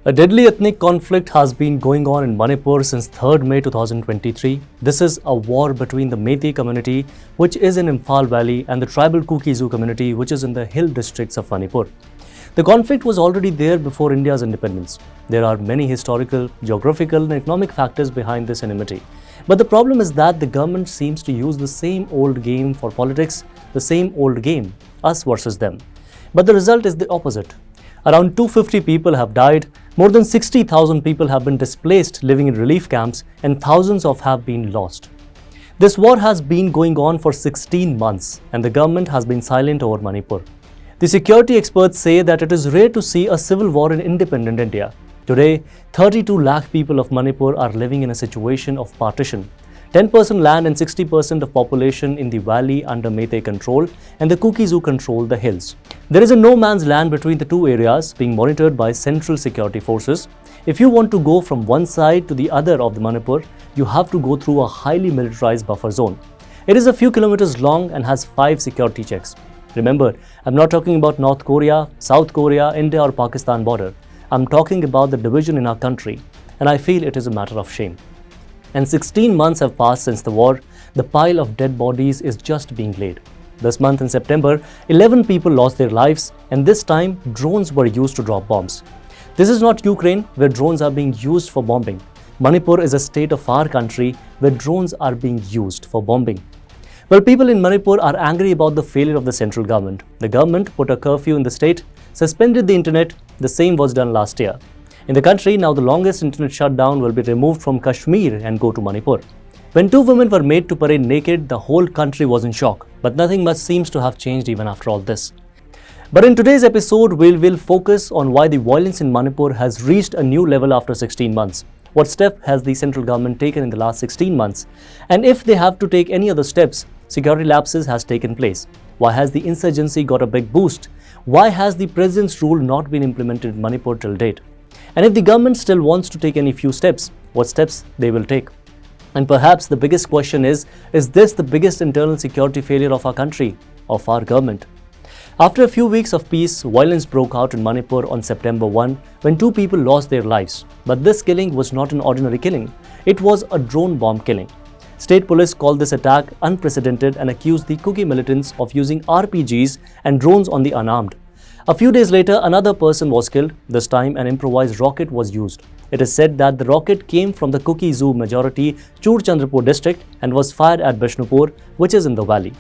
A deadly ethnic conflict has been going on in Manipur since 3rd May 2023. This is a war between the Meitei community, which is in Imphal Valley, and the tribal Kuki-Zu community, which is in the hill districts of Manipur. The conflict was already there before India's independence. There are many historical, geographical, and economic factors behind this enmity. But the problem is that the government seems to use the same old game for politics, the same old game, us versus them. But the result is the opposite. Around 250 people have died, more than 60,000 people have been displaced living in relief camps, and thousands have been lost. This war has been going on for 16 months, and the government has been silent over Manipur. The security experts say that it is rare to see a civil war in independent India. Today, 32 lakh people of Manipur are living in a situation of partition. 10% land and 60% of population in the valley under Meitei control, and the Kuki-Zu control the hills. There is a no man's land between the two areas being monitored by central security forces. If you want to go from one side to the other of the Manipur, you have to go through a highly militarized buffer zone. It is a few kilometers long and has 5 security checks. Remember, I'm not talking about North Korea, South Korea, India or Pakistan border. I'm talking about the division in our country, and I feel it is a matter of shame. And 16 months have passed since the war. The pile of dead bodies is just being laid. This month in September, 11 people lost their lives, and this time drones were used to drop bombs. This is not Ukraine, where drones are being used for bombing. Manipur is a state of our country where drones are being used for bombing. Well, people in Manipur are angry about the failure of the central government. The government put a curfew in the state, suspended the internet. The same was done last year. In the country, now the longest internet shutdown will be removed from Kashmir and go to Manipur. When 2 women were made to parade naked, the whole country was in shock. But nothing much seems to have changed even after all this. But in today's episode, we will focus on why the violence in Manipur has reached a new level after 16 months. What step has the central government taken in the last 16 months? And if they have to take any other steps, security lapses has taken place. Why has the insurgency got a big boost? Why has the president's rule not been implemented in Manipur till date? And if the government still wants to take any few steps, what steps they will take? And perhaps the biggest question is this the biggest internal security failure of our country, of our government? After a few weeks of peace, violence broke out in Manipur on September 1 when 2 people lost their lives. But this killing was not an ordinary killing. It was a drone bomb killing. State police called this attack unprecedented and accused the Kuki militants of using RPGs and drones on the unarmed. A few days later, another person was killed. This time, an improvised rocket was used. It is said that the rocket came from the Kuki-Zu majority Churchandrapur district and was fired at Bishnupur, which is in the valley.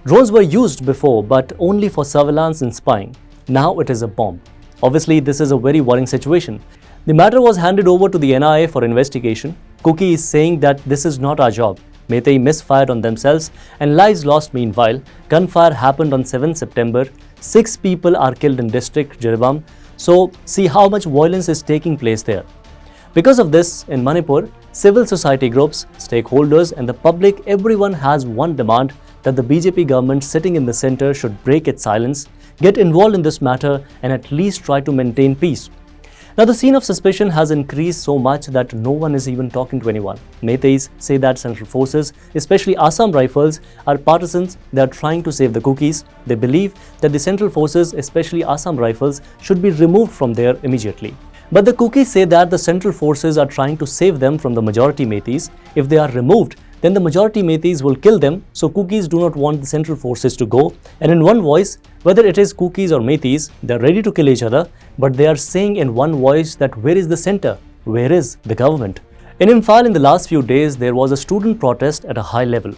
Drones were used before, but only for surveillance and spying. Now it is a bomb. Obviously, this is a very worrying situation. The matter was handed over to the NIA for investigation. Kuki is saying that this is not our job. Meitei misfired on themselves and lives lost meanwhile. Gunfire happened on 7 September. 6 people are killed in district Jiribam. So see how much violence is taking place there. Because of this, in Manipur, civil society groups, stakeholders and the public, everyone has one demand, that the BJP government sitting in the center should break its silence, get involved in this matter and at least try to maintain peace. Now the scene of suspicion has increased so much that no one is even talking to anyone. Meiteis say that central forces, especially Assam Rifles, are partisans. They are trying to save the Kukis. They believe that the central forces, especially Assam Rifles, should be removed from there immediately. But the Kukis say that the central forces are trying to save them from the majority Meiteis. If they are removed, then the majority Meiteis will kill them, so Kukis do not want the central forces to go. And in one voice, whether it is Kukis or Meiteis, they are ready to kill each other, but they are saying in one voice that where is the center? Where is the government? In Imphal, in the last few days, there was a student protest at a high level.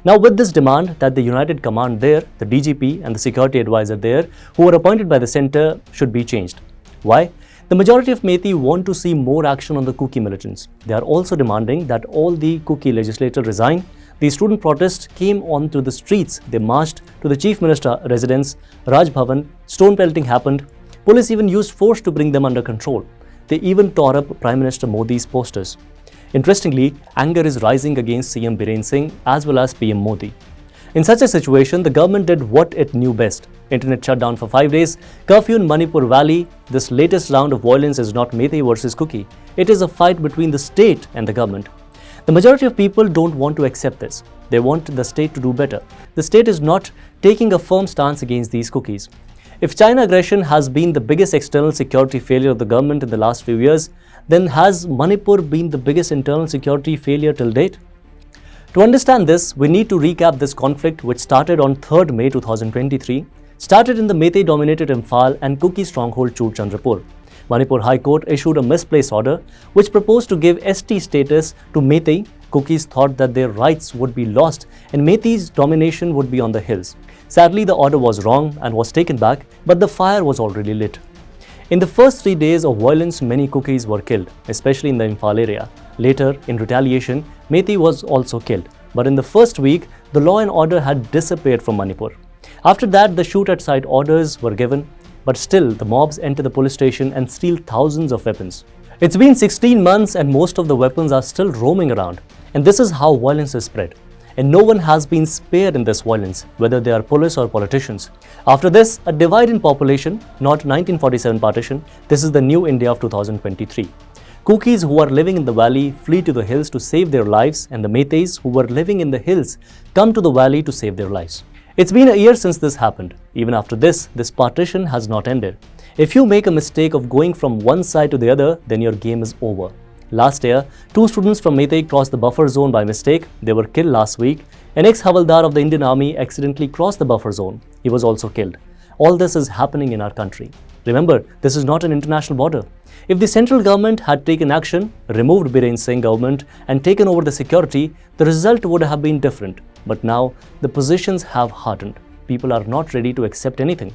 Now with this demand that the United Command there, the DGP and the security advisor there, who were appointed by the center, should be changed. Why? The majority of Meitei want to see more action on the Kuki militants. They are also demanding that all the Kuki legislators resign. The student protest came onto the streets. They marched to the Chief Minister residence, Raj Bhavan. Stone pelting happened. Police even used force to bring them under control. They even tore up Prime Minister Modi's posters. Interestingly, anger is rising against CM Biren Singh as well as PM Modi. In such a situation, the government did what it knew best. Internet shut down for 5 days, curfew in Manipur Valley. This latest round of violence is not Meitei versus Kuki. It is a fight between the state and the government. The majority of people don't want to accept this. They want the state to do better. The state is not taking a firm stance against these Kukis. If China aggression has been the biggest external security failure of the government in the last few years, then has Manipur been the biggest internal security failure till date? To understand this, we need to recap this conflict which started on 3rd May 2023, started in the Meitei-dominated Imphal and Kuki stronghold Churchandrapur. Manipur High Court issued a misplaced order which proposed to give ST status to Meitei. Kukis thought that their rights would be lost and Meitei's domination would be on the hills. Sadly, the order was wrong and was taken back, but the fire was already lit. In the first 3 days of violence, many Kukis were killed, especially in the Imphal area. Later, in retaliation, Meitei was also killed. But in the first week, the law and order had disappeared from Manipur. After that, the shoot-at-sight orders were given, but still the mobs enter the police station and steal thousands of weapons. It's been 16 months and most of the weapons are still roaming around. And this is how violence is spread. And no one has been spared in this violence, whether they are police or politicians. After this, a divide in population, not 1947 partition, this is the new India of 2023. Kukis who are living in the valley flee to the hills to save their lives, and the Meiteis who were living in the hills come to the valley to save their lives. It's been a year since this happened. Even after this partition has not ended. If you make a mistake of going from one side to the other, then your game is over. Last year, 2 students from Meitei crossed the buffer zone by mistake. They were killed last week. An ex-Havaldar of the Indian Army accidentally crossed the buffer zone. He was also killed. All this is happening in our country. Remember, this is not an international border. If the central government had taken action, removed Biren Singh government and taken over the security, the result would have been different. But now, the positions have hardened. People are not ready to accept anything.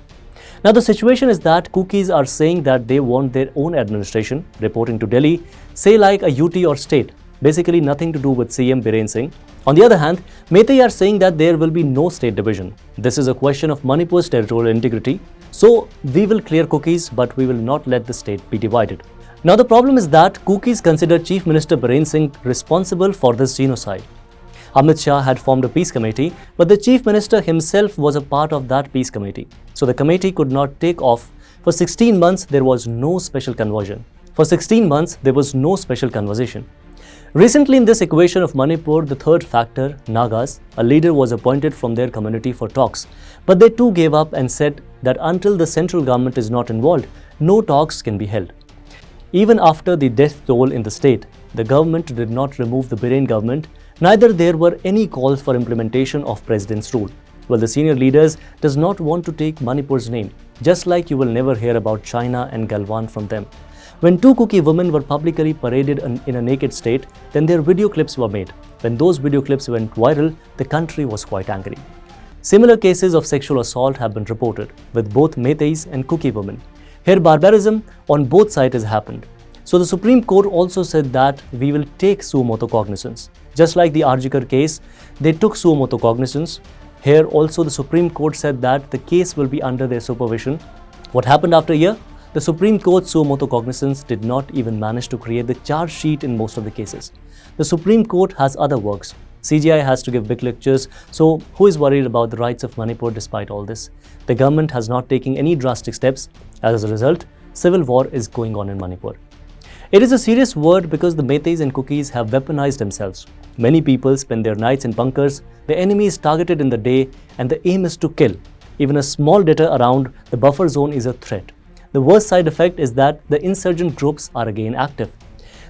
Now the situation is that Kukis are saying that they want their own administration, reporting to Delhi, say like a UT or state, basically nothing to do with CM Biren Singh. On the other hand, Meitei are saying that there will be no state division. This is a question of Manipur's territorial integrity. So we will clear Kukis, but we will not let the state be divided. Now the problem is that Kukis consider Chief Minister Biren Singh responsible for this genocide. Amit Shah had formed a peace committee, but the Chief Minister himself was a part of that peace committee. So the committee could not take off. For 16 months, there was no special conversion. For 16 months, there was no special conversation. Recently in this equation of Manipur, the third factor, Nagas, a leader was appointed from their community for talks. But they too gave up and said that until the central government is not involved, no talks can be held. Even after the death toll in the state, the government did not remove the Biren government. Neither there were any calls for implementation of President's rule. Well, the senior leaders does not want to take Manipur's name, just like you will never hear about China and Galwan from them. When 2 Kuki women were publicly paraded in a naked state, then their video clips were made. When those video clips went viral, the country was quite angry. Similar cases of sexual assault have been reported, with both Meiteis and Kuki women. Here barbarism on both sides has happened. So the Supreme Court also said that we will take suo motu cognizance. Just like the Arjikar case, they took suo motu cognizance. Here also the Supreme Court said that the case will be under their supervision. What happened after a year? The Supreme Court suo motu cognizance did not even manage to create the charge sheet in most of the cases. The Supreme Court has other works. CGI has to give big lectures, so who is worried about the rights of Manipur despite all this? The government has not taken any drastic steps. As a result, civil war is going on in Manipur. It is a serious word because the Meiteis and Kukis have weaponized themselves. Many people spend their nights in bunkers, the enemy is targeted in the day, and the aim is to kill. Even a small data around the buffer zone is a threat. The worst side effect is that the insurgent groups are again active.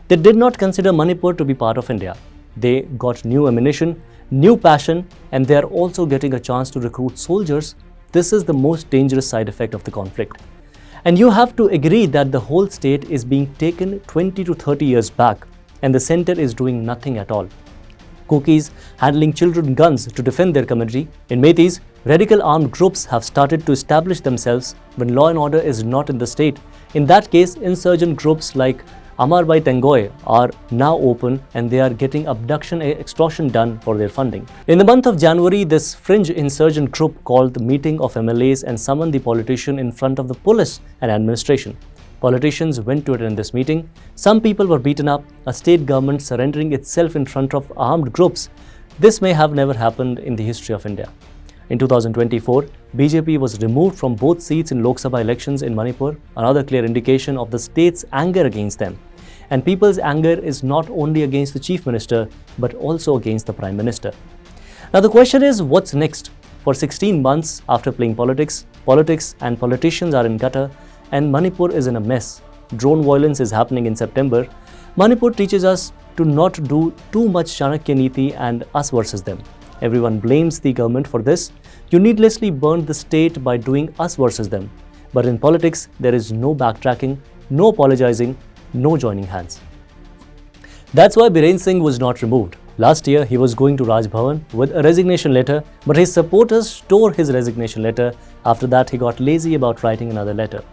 They did not consider Manipur to be part of India. They got new ammunition, new passion, and they are also getting a chance to recruit soldiers. This is the most dangerous side effect of the conflict. And you have to agree that the whole state is being taken 20 to 30 years back, and the center is doing nothing at all. Kukis handling children guns to defend their community. In Meiteis, radical armed groups have started to establish themselves when law and order is not in the state. In that case, insurgent groups like Amar Bhai Tengoy are now open and they are getting abduction and extortion done for their funding. In the month of January, this fringe insurgent group called the meeting of MLAs and summoned the politician in front of the police and administration. Politicians went to attend this meeting. Some people were beaten up, a state government surrendering itself in front of armed groups. This may have never happened in the history of India. In 2024, BJP was removed from both seats in Lok Sabha elections in Manipur, another clear indication of the state's anger against them. And people's anger is not only against the Chief Minister, but also against the Prime Minister. Now the question is, what's next? For 16 months after playing politics, Politics and politicians are in gutter, and Manipur is in a mess. Drone violence is happening in September. Manipur teaches us to not do too much Chanakya Niti and us versus them. Everyone blames the government for this. You needlessly burned the state by doing us versus them. But in politics, there is no backtracking, no apologizing, no joining hands. That's why Biren Singh was not removed. Last year, he was going to Raj Bhavan with a resignation letter, but his supporters tore his resignation letter. After that, he got lazy about writing another letter.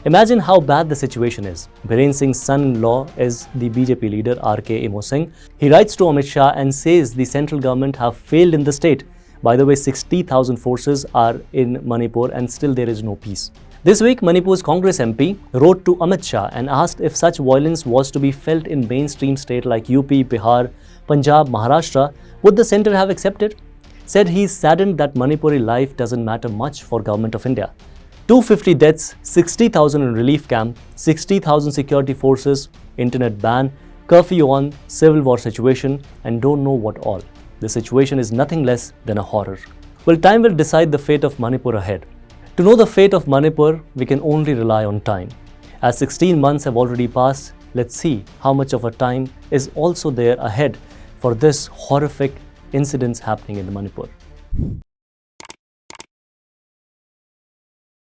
Imagine how bad the situation is. Biren Singh's son-in-law is the BJP leader R.K. Imo Singh. He writes to Amit Shah and says the central government have failed in the state. By the way, 60,000 forces are in Manipur and still there is no peace. This week, Manipur's Congress MP wrote to Amit Shah and asked if such violence was to be felt in mainstream states like UP, Bihar, Punjab, Maharashtra, would the centre have accepted? Said he is saddened that Manipuri life doesn't matter much for Government of India. 250 deaths, 60,000 in relief camp, 60,000 security forces, internet ban, curfew on, civil war situation, and don't know what all. The situation is nothing less than a horror. Well, time will decide the fate of Manipur ahead. To know the fate of Manipur, we can only rely on time. As 16 months have already passed, let's see how much of a time is also there ahead for this horrific incidents happening in Manipur.